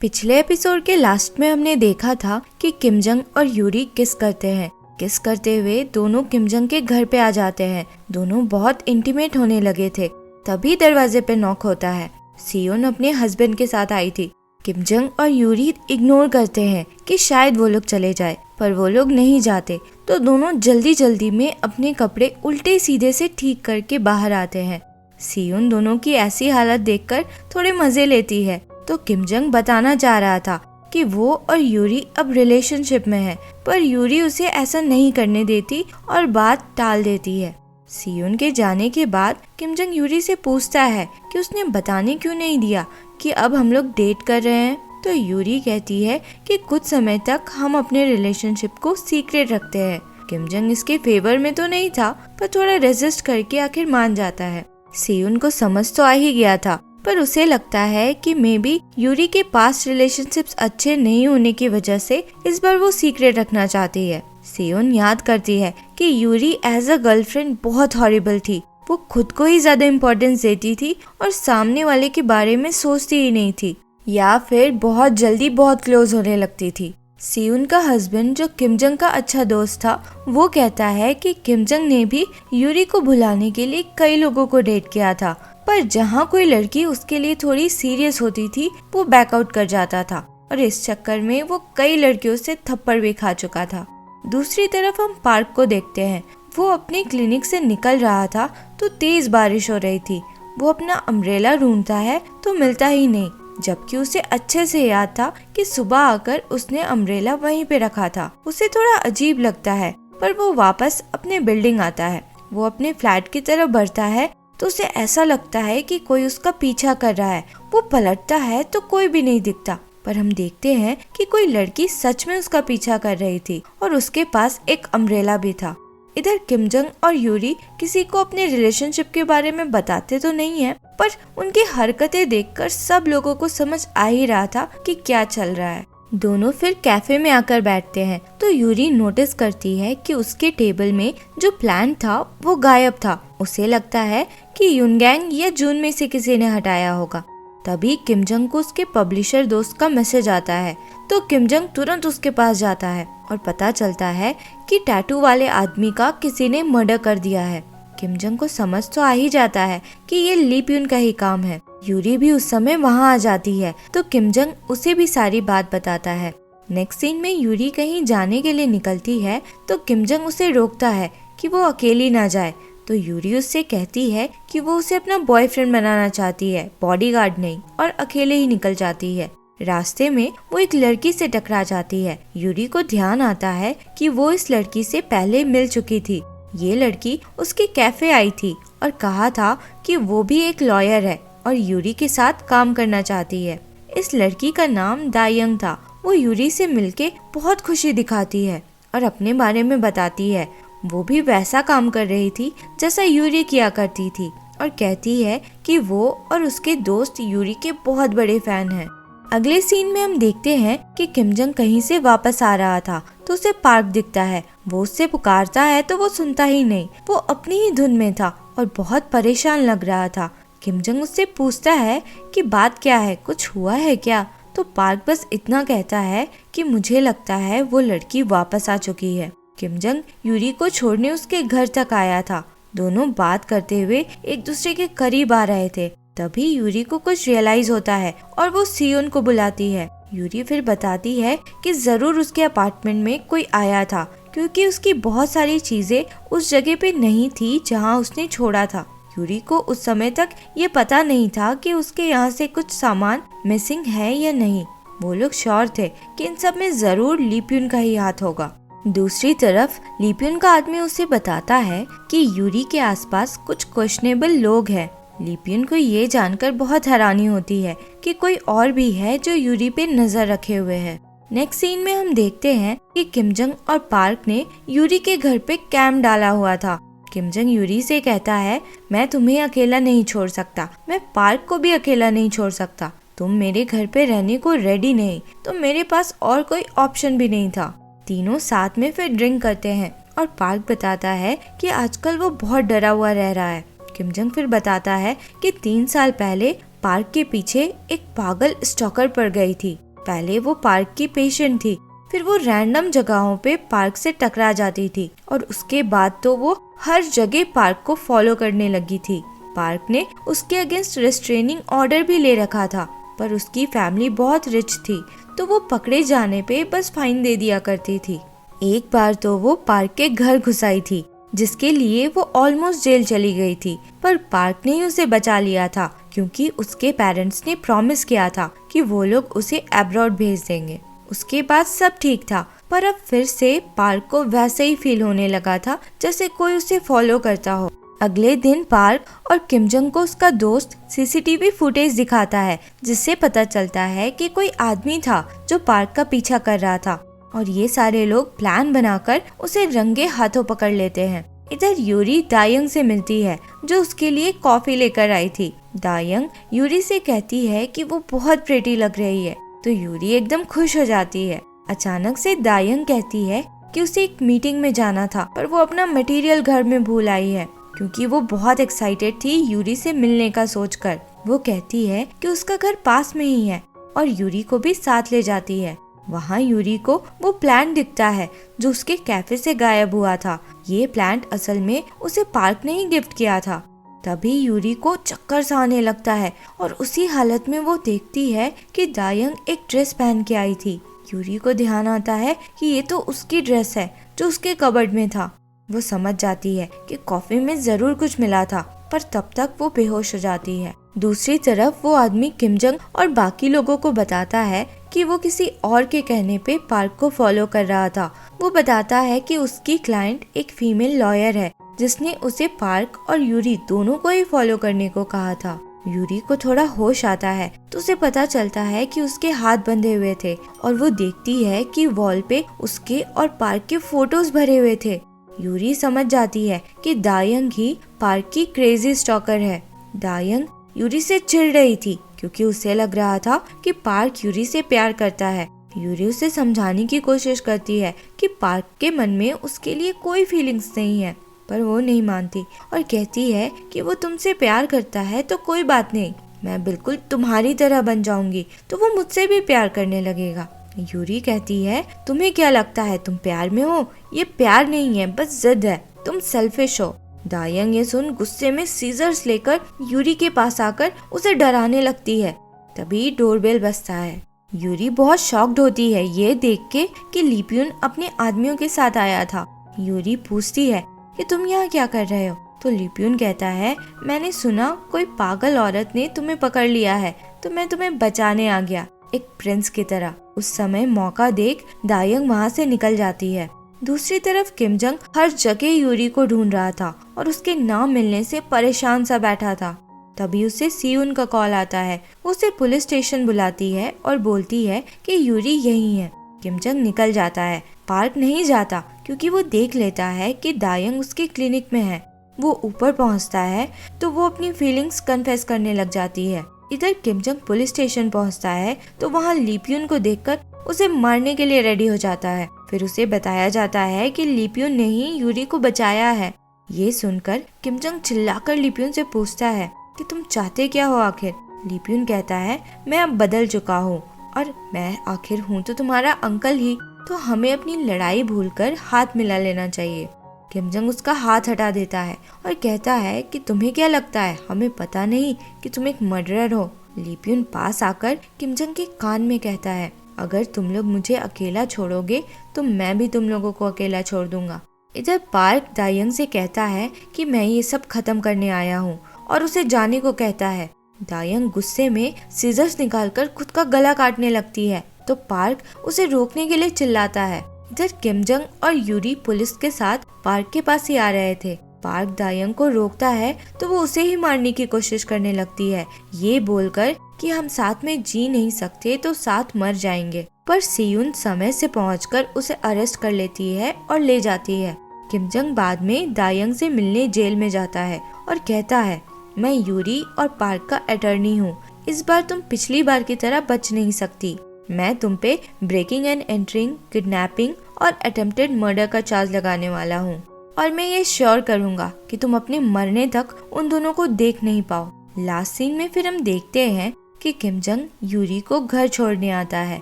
पिछले एपिसोड के लास्ट में हमने देखा था कि किम जंग और यूरी किस करते हैं। किस करते हुए दोनों किम जंग के घर पे आ जाते हैं। दोनों बहुत इंटीमेट होने लगे थे। तभी दरवाजे पे नॉक होता है। सियोन अपने हस्बैंड के साथ आई थी। किम जंग और यूरी इग्नोर करते हैं कि शायद वो लोग चले जाए, पर वो लोग नहीं जाते। तो दोनों जल्दी जल्दी में अपने कपड़े उल्टे सीधे से ठीक करके बाहर आते हैं। सियोन दोनों की ऐसी हालत देखकर थोड़े मजे लेती है। तो किम जंग बताना चाह रहा था कि वो और यूरी अब रिलेशनशिप में है, पर यूरी उसे ऐसा नहीं करने देती और बात टाल देती है। सियोन के जाने के बाद किम जंग यूरी से पूछता है कि उसने बताने क्यों नहीं दिया कि अब हम लोग डेट कर रहे हैं। तो यूरी कहती है कि कुछ समय तक हम अपने रिलेशनशिप को सीक्रेट रखते हैं। किम जंग इसके फेवर में तो नहीं था, पर थोड़ा रेजिस्ट करके आखिर मान जाता है। सियोन को समझ तो आ ही गया था, पर उसे लगता है कि मे बी यूरी के पास्ट रिलेशनशिप्स अच्छे नहीं होने की वजह से इस बार वो सीक्रेट रखना चाहती है। सियोन याद करती है कि यूरी एज अ गर्लफ्रेंड बहुत हॉरिबल थी। वो खुद को ही ज्यादा इम्पोर्टेंस देती थी और सामने वाले के बारे में सोचती ही नहीं थी, या फिर बहुत जल्दी बहुत क्लोज होने लगती थी। सियोन का हस्बैंड, जो किम जंग का अच्छा दोस्त था, वो कहता है कि किम जंग ने भी यूरी को भुलाने के लिए कई लोगों को डेट किया था, पर जहाँ कोई लड़की उसके लिए थोड़ी सीरियस होती थी वो बैकआउट कर जाता था, और इस चक्कर में वो कई लड़कियों से थप्पड़ भी खा चुका था। दूसरी तरफ हम पार्क को देखते हैं। वो अपने क्लिनिक से निकल रहा था तो तेज बारिश हो रही थी। वो अपना अम्ब्रेला ढूंढता है तो मिलता ही नहीं, जबकि उसे अच्छे से याद था कि सुबह आकर उसने अम्ब्रेला वहीं पे रखा था। उसे थोड़ा अजीब लगता है, पर वो वापस अपने बिल्डिंग आता है। वो अपने फ्लैट की तरफ बढ़ता है तो उसे ऐसा लगता है कि कोई उसका पीछा कर रहा है। वो पलटता है तो कोई भी नहीं दिखता, पर हम देखते हैं कि कोई लड़की सच में उसका पीछा कर रही थी और उसके पास एक अम्ब्रेला भी था। इधर किम जंग और यूरी किसी को अपने रिलेशनशिप के बारे में बताते तो नहीं है, पर उनकी हरकतें देखकर सब लोगों को समझ आ ही रहा था कि क्या चल रहा है। दोनों फिर कैफे में आकर बैठते हैं तो यूरी नोटिस करती है कि उसके टेबल में जो प्लान था वो गायब था। उसे लगता है कि युनगैंग या जून में से किसी ने हटाया होगा। तभी किम जंग को उसके पब्लिशर दोस्त का मैसेज आता है, तो किम जंग तुरंत उसके पास जाता है और पता चलता है कि टैटू वाले आदमी का किसी ने मर्डर कर दिया है। किम जंग को समझ तो आ ही जाता है कि ये ली प्यून का ही काम है। यूरी भी उस समय वहाँ आ जाती है तो किम जंग उसे भी सारी बात बताता है। नेक्स्ट सीन में यूरी कहीं जाने के लिए निकलती है तो किम जंग उसे रोकता है कि वो अकेली ना जाए। तो यूरी उससे कहती है कि वो उसे अपना बॉयफ्रेंड बनाना चाहती है, बॉडीगार्ड नहीं, और अकेले ही निकल जाती है। रास्ते में वो एक लड़की से टकरा जाती है। यूरी को ध्यान आता है कि वो इस लड़की से पहले मिल चुकी थी। ये लड़की उसके कैफे आई थी और कहा था कि वो भी एक लॉयर है और यूरी के साथ काम करना चाहती है। इस लड़की का नाम दायंग था। वो यूरी से मिलके बहुत खुशी दिखाती है और अपने बारे में बताती है। वो भी वैसा काम कर रही थी जैसा यूरी किया करती थी, और कहती है कि वो और उसके दोस्त यूरी के बहुत बड़े फैन हैं। अगले सीन में हम देखते हैं कि किम जंग कहीं से वापस आ रहा था तो उसे पार्क दिखता है। वो उससे पुकारता है तो वो सुनता ही नहीं। वो अपनी ही धुन में था और बहुत परेशान लग रहा था। किम जंग उससे पूछता है कि बात क्या है, कुछ हुआ है क्या? तो पार्क बस इतना कहता है कि मुझे लगता है वो लड़की वापस आ चुकी है। किम जंग यूरी को छोड़ने उसके घर तक आया था। दोनों बात करते हुए एक दूसरे के करीब आ रहे थे। तभी यूरी को कुछ रियलाइज होता है और वो सियोन को बुलाती है। यूरी फिर बताती है कि जरूर उसके अपार्टमेंट में कोई आया था, क्योंकि उसकी बहुत सारी चीजें उस जगह पे नहीं थी जहाँ उसने छोड़ा था। यूरी को उस समय तक ये पता नहीं था कि उसके यहाँ से कुछ सामान मिसिंग है या नहीं। वो लोग श्योर थे कि इन सब में जरूर ली प्यून का ही हाथ होगा। दूसरी तरफ ली प्यून का आदमी उसे बताता है कि यूरी के आसपास कुछ क्वेश्चनेबल लोग हैं। ली प्यून को ये जानकर बहुत हैरानी होती है कि कोई और भी है जो यूरी पे नजर रखे हुए है। नेक्स्ट सीन में हम देखते हैं कि किम जंग और पार्क ने यूरी के घर पे कैंप डाला हुआ था। किम जंग यूरी से कहता है, मैं तुम्हें अकेला नहीं छोड़ सकता, मैं पार्क को भी अकेला नहीं छोड़ सकता। तुम मेरे घर पे रहने को रेडी नहीं तो मेरे पास और कोई ऑप्शन भी नहीं था। तीनों साथ में फिर ड्रिंक करते हैं और पार्क बताता है कि आजकल वो बहुत डरा हुआ रह रहा है। किम जंग फिर बताता है कि 3 साल पहले पार्क के पीछे एक पागल स्टॉकर पड़ गई थी। पहले वो पार्क की पेशेंट थी, फिर वो रैंडम जगहों पे पार्क से टकरा जाती थी और उसके बाद तो वो हर जगह पार्क को फॉलो करने लगी थी। पार्क ने उसके अगेंस्ट रेस्ट्रेनिंग ऑर्डर भी ले रखा था, पर उसकी फैमिली बहुत रिच थी तो वो पकड़े जाने पे बस फाइन दे दिया करती थी। एक बार तो वो पार्क के घर घुस आई थी, जिसके लिए वो ऑलमोस्ट जेल चली गई थी, पर पार्क ने ही उसे बचा लिया था क्योंकि उसके पेरेंट्स ने प्रॉमिस किया था कि वो लोग उसे अब्रॉड भेज देंगे। उसके बाद सब ठीक था, पर अब फिर से पार्क को वैसे ही फील होने लगा था जैसे कोई उसे फॉलो करता हो। अगले दिन पार्क और किमजंग को उसका दोस्त सीसीटीवी फुटेज दिखाता है, जिससे पता चलता है कि कोई आदमी था जो पार्क का पीछा कर रहा था और ये सारे लोग प्लान बनाकर उसे रंगे हाथों पकड़ लेते हैं। इधर यूरी दायंग से मिलती है जो उसके लिए कॉफी लेकर आई थी। दायंग यूरी से कहती है कि वो बहुत प्रेटी लग रही है, तो यूरी एकदम खुश हो जाती है। अचानक से दायंग कहती है कि उसे एक मीटिंग में जाना था, पर वो अपना मटेरियल घर में भूल आई है, क्योंकि वो बहुत एक्साइटेड थी यूरी से मिलने का सोचकर। वो कहती है कि उसका घर पास में ही है और यूरी को भी साथ ले जाती है। वहाँ यूरी को वो प्लांट दिखता है जो उसके कैफे से गायब हुआ था। ये प्लांट असल में उसे पार्क ने ही गिफ्ट किया था। तभी यूरी को चक्कर सा आने लगता है और उसी हालत में वो देखती है कि दायंग एक ड्रेस पहन के आई थी। यूरी को ध्यान आता है कि ये तो उसकी ड्रेस है जो उसके कबर्ड में था। वो समझ जाती है कि कॉफी में जरूर कुछ मिला था, पर तब तक वो बेहोश हो जाती है। दूसरी तरफ वो आदमी किमजंग और बाकी लोगों को बताता है कि वो किसी और के कहने पे पार्क को फॉलो कर रहा था। वो बताता है कि उसकी क्लाइंट एक फीमेल लॉयर है जिसने उसे पार्क और यूरी दोनों को ही फॉलो करने को कहा था। यूरी को थोड़ा होश आता है तो उसे पता चलता है कि उसके हाथ बंधे हुए थे और वो देखती है कि वॉल पे उसके और पार्क के फोटोज भरे हुए थे। यूरी समझ जाती है कि दायंग ही पार्क की क्रेजी स्टॉकर है। दायंग यूरी से चिढ़ रही थी क्योंकि उसे लग रहा था कि पार्क यूरी से प्यार करता है। यूरी उसे समझाने की कोशिश करती है कि पार्क के मन में उसके लिए कोई फीलिंग्स नहीं है, पर वो नहीं मानती और कहती है कि वो तुमसे प्यार करता है तो कोई बात नहीं, मैं बिल्कुल तुम्हारी तरह बन जाऊंगी तो वो मुझसे भी प्यार करने लगेगा। यूरी कहती है, तुम्हें क्या लगता है तुम प्यार में हो? ये प्यार नहीं है, बस जिद है, तुम सेल्फिश हो। दायंग ये सुन गुस्से में सीजर्स लेकर यूरी के पास आकर उसे डराने लगती है। तभी डोरबेल बजता है। यूरी बहुत शॉक्ड होती है ये देख के कि लीप्यून अपने आदमियों के साथ आया था। यूरी पूछती है कि तुम यहाँ क्या कर रहे हो? तो लीप्यून कहता है, मैंने सुना कोई पागल औरत ने तुम्हें पकड़ लिया है तो मैं तुम्हें बचाने आ गया, एक प्रिंस की तरह। उस समय मौका देख दायंग वहाँ से निकल जाती है। दूसरी तरफ किमजंग हर जगह यूरी को ढूंढ रहा था और उसके ना मिलने से परेशान सा बैठा था। तभी उसे सियुन का कॉल आता है। वो उसे पुलिस स्टेशन बुलाती है और बोलती है कि यूरी यहीं है। किमजंग निकल जाता है। पार्क नहीं जाता क्योंकि वो देख लेता है कि दायंग उसके क्लिनिक में है। वो ऊपर पहुंचता है तो वो अपनी फीलिंग्स कन्फेस करने लग जाती है। इधर किमजंग पुलिस स्टेशन पहुंचता है तो वहाँ लीप्यून को देखकर उसे मारने के लिए रेडी हो जाता है। फिर उसे बताया जाता है कि लीप्यून ने ही यूरी को बचाया है। ये सुनकर किमजंग चिल्लाकर लीप्यून से पूछता है कि तुम चाहते क्या हो आखिर? लीप्यून कहता है, मैं अब बदल चुका हूँ और मैं आखिर हूँ तो तुम्हारा अंकल ही, तो हमें अपनी लड़ाई भूलकर हाथ मिला लेना चाहिए। किमजंग उसका हाथ हटा देता है और कहता है कि तुम्हें क्या लगता है हमें पता नहीं कि तुम एक मर्डरर हो? लीप्यून पास आकर किमजंग के कान में कहता है, अगर तुम लोग मुझे अकेला छोड़ोगे तो मैं भी तुम लोगों को अकेला छोड़ दूंगा। इधर पार्क दायंग से कहता है कि मैं ये सब खत्म करने आया हूँ और उसे जाने को कहता है। दायंग गुस्से में सीजर्स निकालकर खुद का गला काटने लगती है तो पार्क उसे रोकने के लिए चिल्लाता है। इधर किमजंग और यूरी पुलिस के साथ पार्क के पास ही आ रहे थे। पार्क दायंग को रोकता है तो वो उसे ही मारने की कोशिश करने लगती है, ये बोलकर कि हम साथ में जी नहीं सकते तो साथ मर जाएंगे। पर सियुन समय से पहुंचकर उसे अरेस्ट कर लेती है और ले जाती है। किमजंग बाद में दायंग से मिलने जेल में जाता है और कहता है, मैं यूरी और पार्क का अटर्नी हूँ, इस बार तुम पिछली बार की तरह बच नहीं सकती। मैं तुम पे ब्रेकिंग एंड एंटरिंग, किडनैपिंग और अटेम्प्टेड मर्डर का चार्ज लगाने वाला हूँ और मैं ये श्योर करूँगा कि तुम अपने मरने तक उन दोनों को देख नहीं पाओ। लास्ट सीन में फिर हम देखते हैं कि किम जंग यूरी को घर छोड़ने आता है,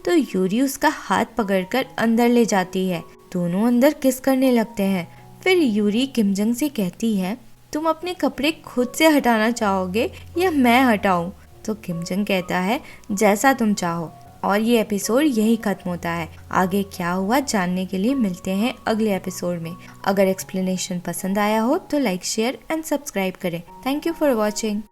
तो यूरी उसका हाथ पकड़कर अंदर ले जाती है। दोनों अंदर किस करने लगते हैं। फिर यूरी किम जंग से कहती है, तुम अपने कपड़े खुद से हटाना चाहोगे या मैं हटाऊं? तो किम जंग कहता है, जैसा तुम चाहो। और ये एपिसोड यही खत्म होता है। आगे क्या हुआ जानने के लिए मिलते हैं अगले एपिसोड में। अगर एक्सप्लेनेशन पसंद आया हो तो लाइक, शेयर एंड सब्सक्राइब करें। Thank you for watching.